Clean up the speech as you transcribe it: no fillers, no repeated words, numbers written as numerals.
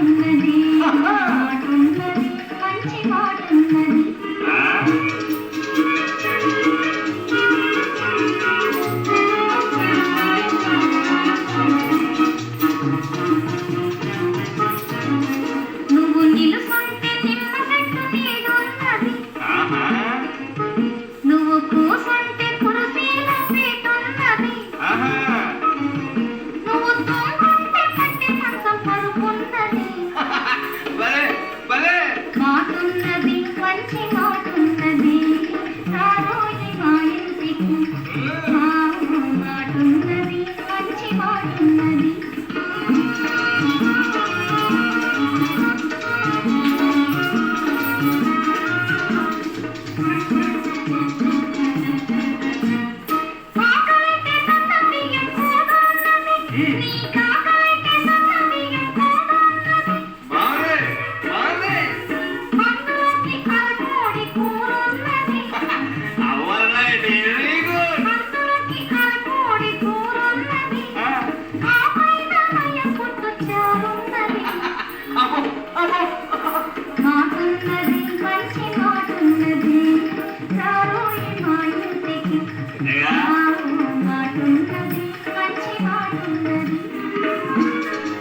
మాటున్నది మాటున్నది మంచి మాటున్నది. నువ్వు నిలుసుంటే నిమ్మ చెట్టు నీడున్నది, నువ్వు కూసుంటే కుర్చీల సీటున్నది, నువ్వు తూంగుంటే పట్టి మంచం పరుపున్నది. మాటున్నది మంచి